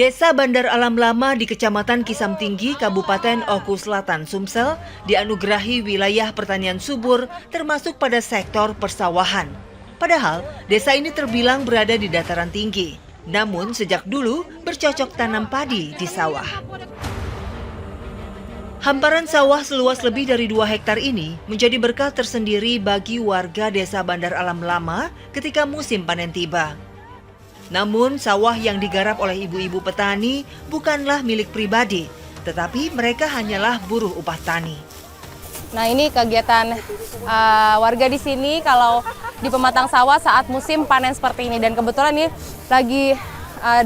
Desa Bandar Alam Lama di Kecamatan Kisam Tinggi, Kabupaten Oku Selatan, Sumsel, dianugerahi wilayah pertanian subur termasuk pada sektor persawahan. Padahal, desa ini terbilang berada di dataran tinggi. Namun, sejak dulu bercocok tanam padi di sawah. Hamparan sawah seluas lebih dari 2 hektar ini menjadi berkah tersendiri bagi warga Desa Bandar Alam Lama ketika musim panen tiba. Namun, sawah yang digarap oleh ibu-ibu petani bukanlah milik pribadi, tetapi mereka hanyalah buruh upah tani. Nah, ini kegiatan warga di sini kalau di pematang sawah saat musim panen seperti ini. Dan kebetulan ini lagi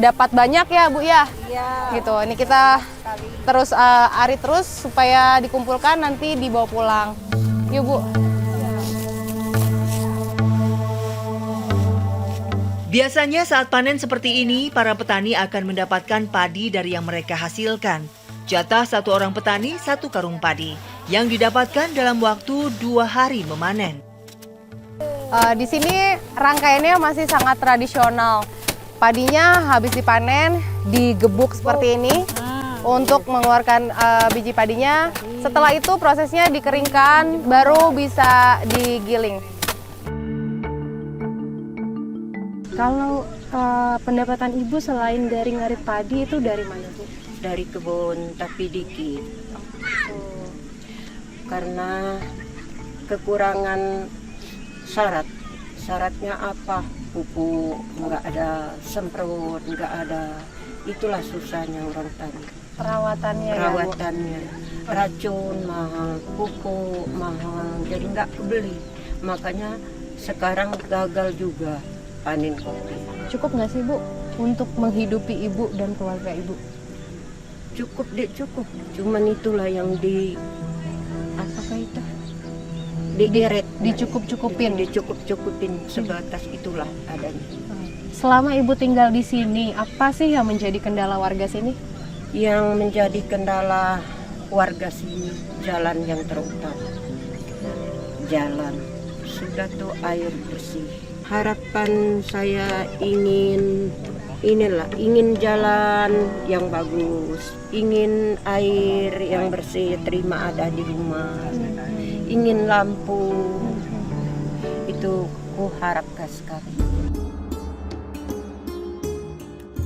dapat banyak ya, Bu ya? Iya. Gitu. Ini kita terus ari terus supaya dikumpulkan nanti dibawa pulang. Yuk, Bu. Biasanya saat panen seperti ini, para petani akan mendapatkan padi dari yang mereka hasilkan. Jatah satu orang petani 1 karung padi yang didapatkan dalam waktu 2 hari memanen. Di sini rangkaiannya masih sangat tradisional. Padinya habis dipanen, digebuk seperti ini untuk mengeluarkan biji padinya. Setelah itu prosesnya dikeringkan, baru bisa digiling. Kalau pendapatan Ibu selain dari ngarit padi itu dari mana, Bu? Dari kebun tapi dikit. Karena kekurangan syaratnya apa? Pupuk, nggak ada semprot, nggak ada. Itulah susahnya orang tani. Perawatannya. Racun mahal, pupuk mahal, jadi nggak kebeli. Makanya sekarang gagal juga panen kopi. Cukup nggak sih, Bu, untuk menghidupi Ibu dan keluarga Ibu? Cukup. Cuman itulah yang apakah itu? Digeret. Dicukup-cukupin sebatas itulah adanya. Selama Ibu tinggal di sini, apa sih yang menjadi kendala warga sini? Yang menjadi kendala warga sini, jalan yang terutama. Jalan. Sudah tuh air bersih. Harapan saya ingin jalan yang bagus, ingin air yang bersih terima ada di rumah, ingin lampu, itu ku harapkan sekali.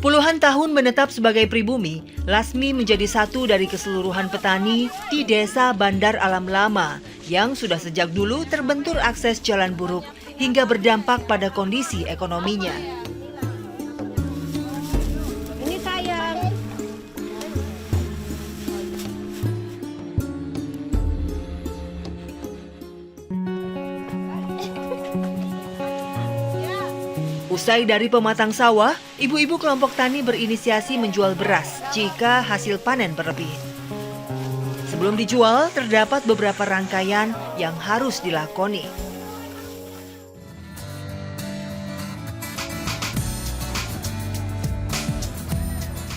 Puluhan tahun menetap sebagai pribumi, Lasmi menjadi satu dari keseluruhan petani di Desa Bandar Alam Lama yang sudah sejak dulu terbentur akses jalan buruk hingga berdampak pada kondisi ekonominya. Ini sayang. Usai dari pematang sawah, ibu-ibu kelompok tani berinisiasi menjual beras jika hasil panen berlebih. Sebelum dijual, terdapat beberapa rangkaian yang harus dilakoni.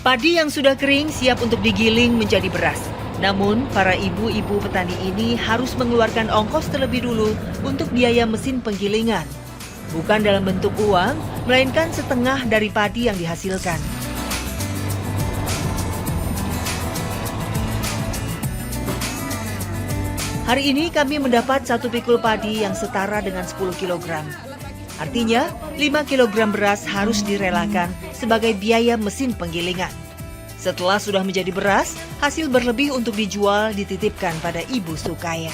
Padi yang sudah kering siap untuk digiling menjadi beras. Namun, para ibu-ibu petani ini harus mengeluarkan ongkos terlebih dulu untuk biaya mesin penggilingan. Bukan dalam bentuk uang, melainkan setengah dari padi yang dihasilkan. Hari ini kami mendapat 1 pikul padi yang setara dengan 10 kg. Artinya, 5 kg beras harus direlakan sebagai biaya mesin penggilingan. Setelah sudah menjadi beras, hasil berlebih untuk dijual dititipkan pada Ibu Sukaya.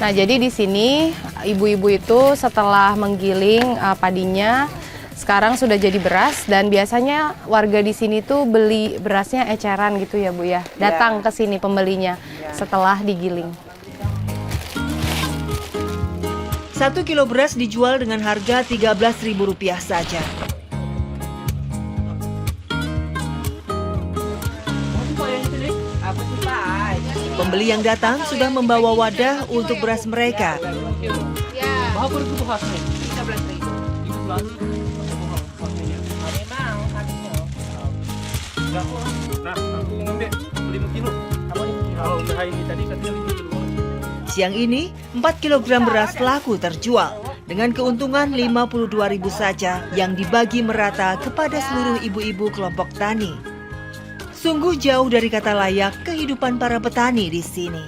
Nah, jadi di sini ibu-ibu itu setelah menggiling padinya sekarang sudah jadi beras, dan biasanya warga di sini tuh beli berasnya eceran gitu ya, Bu ya. Datang ke sini pembelinya setelah digiling. 1 kilo beras dijual dengan harga Rp13.000 saja. Pembeli yang datang sudah membawa wadah untuk beras mereka. Siang ini, 4 kg beras laku terjual dengan keuntungan 52.000 saja yang dibagi merata kepada seluruh ibu-ibu kelompok tani. Sungguh jauh dari kata layak kehidupan para petani di sini.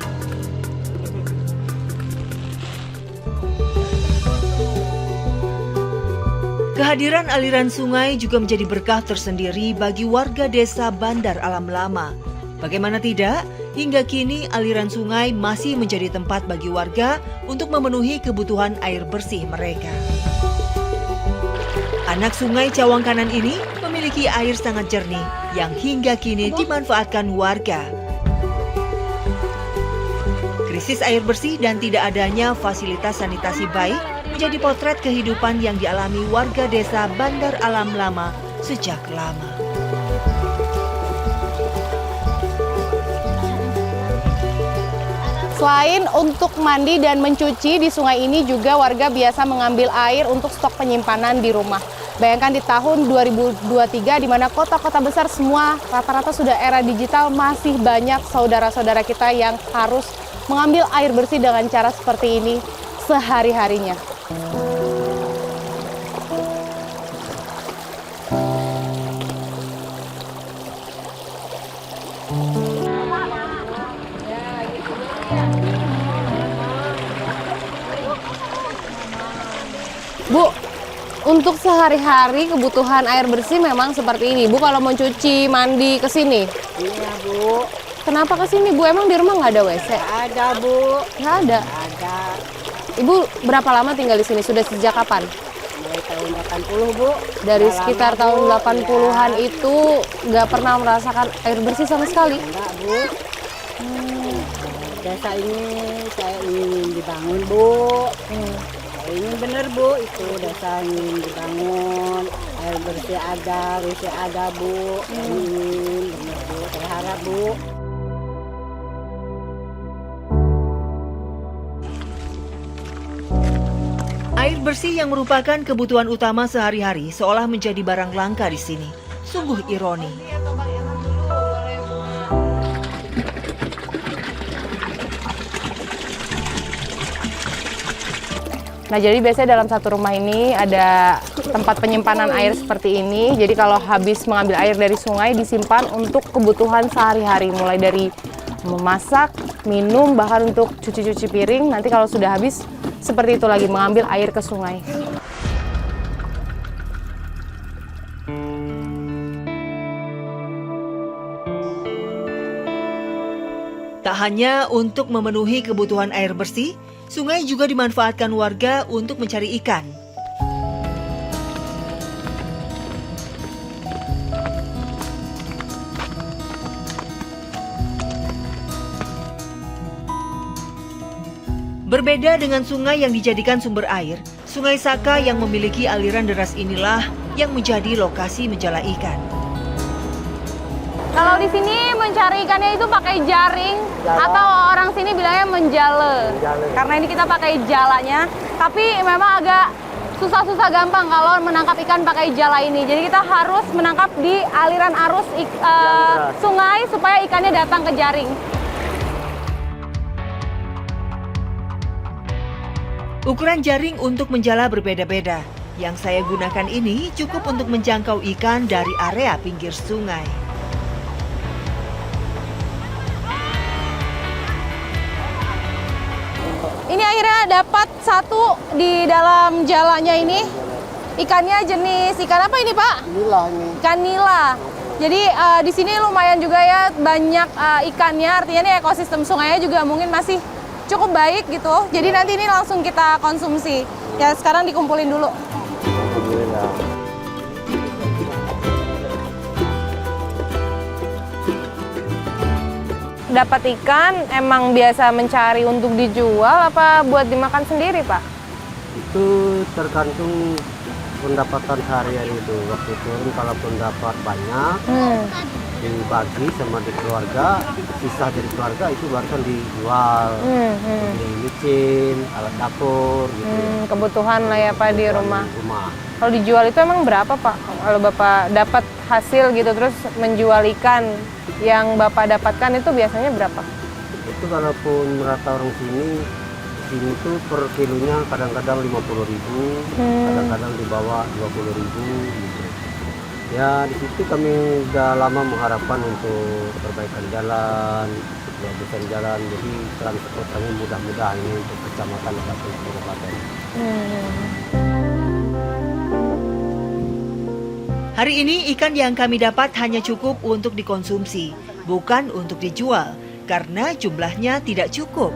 Kehadiran aliran sungai juga menjadi berkah tersendiri bagi warga desa Bandar Alam Lama. Bagaimana tidak, hingga kini aliran sungai masih menjadi tempat bagi warga untuk memenuhi kebutuhan air bersih mereka. Anak sungai Cawang Kanan ini memiliki air sangat jernih yang hingga kini dimanfaatkan warga. Krisis air bersih dan tidak adanya fasilitas sanitasi baik menjadi potret kehidupan yang dialami warga desa Bandar Alam Lama sejak lama. Selain untuk mandi dan mencuci, di sungai ini juga warga biasa mengambil air untuk stok penyimpanan di rumah. Bayangkan di tahun 2023 di mana kota-kota besar semua rata-rata sudah era digital, masih banyak saudara-saudara kita yang harus mengambil air bersih dengan cara seperti ini sehari-harinya. Bu, untuk sehari-hari kebutuhan air bersih memang seperti ini. Bu, kalau mau cuci, mandi ke sini? Iya, Bu. Kenapa ke sini, Bu? Emang di rumah nggak ada WC? Ada, Bu. Nggak ada. Ada. Ibu berapa lama tinggal di sini? Sudah sejak kapan? Mulai tahun 80, Bu. Dari Udah sekitar lama, tahun Bu. 80-an Ya. itu nggak pernah merasakan air bersih sama sekali? Enggak, Bu. Desa ini saya ingin dibangun, Bu. Ini bener, Bu, itu desa ingin dibangun, air bersih ada, WC ada, Bu. Ingin, bener, Bu, saya harap, Bu. Air bersih yang merupakan kebutuhan utama sehari-hari seolah menjadi barang langka di sini. Sungguh ironi. Nah, jadi biasanya dalam satu rumah ini ada tempat penyimpanan air seperti ini. Jadi kalau habis mengambil air dari sungai disimpan untuk kebutuhan sehari-hari, mulai dari memasak, minum, bahkan untuk cuci-cuci piring. Nanti kalau sudah habis seperti itu lagi, mengambil air ke sungai. Tak hanya untuk memenuhi kebutuhan air bersih, sungai juga dimanfaatkan warga untuk mencari ikan. Berbeda dengan sungai yang dijadikan sumber air, Sungai Saka yang memiliki aliran deras inilah yang menjadi lokasi menjala ikan. Kalau di sini mencari ikannya itu pakai jaring, atau orang sini bilangnya menjale. Karena ini kita pakai jalanya, tapi memang agak susah-susah gampang kalau menangkap ikan pakai jala ini. Jadi kita harus menangkap di aliran arus sungai supaya ikannya datang ke jaring. Ukuran jaring untuk menjala berbeda-beda. Yang saya gunakan ini cukup untuk menjangkau ikan dari area pinggir sungai. Ini akhirnya dapat satu di dalam jalanya ini. Ikannya jenis ikan apa ini, Pak? Nila ini. Ikan nila. Jadi di sini lumayan juga ya banyak ikannya. Artinya nih ekosistem sungainya juga mungkin masih cukup baik gitu. Jadi nanti ini langsung kita konsumsi. Ya sekarang dikumpulin dulu. Dapat ikan emang biasa mencari untuk dijual apa buat dimakan sendiri, Pak? Itu tergantung pendapatan sehari-hari itu. Waktu turun kalaupun dapat banyak, dibagi sama di keluarga, sisa dari keluarga itu barusan dijual. Beli micin, alat dapur gitu. Kebutuhan lah ya, Pak, di rumah. Rumah. Kalau dijual itu emang berapa, Pak? Kalau Bapak dapat hasil gitu terus menjual ikan yang Bapak dapatkan itu biasanya berapa? Itu kalaupun rata orang sini sini tuh per kilonya kadang-kadang 50.000, kadang-kadang di bawah 20.000 gitu. Ya di situ kami udah lama mengharapkan untuk perbaikan jalan, ya desain jalan, jadi transport kami mudah-mudahan ini untuk kecamatan atau kabupaten. Hari ini ikan yang kami dapat hanya cukup untuk dikonsumsi, bukan untuk dijual, karena jumlahnya tidak cukup.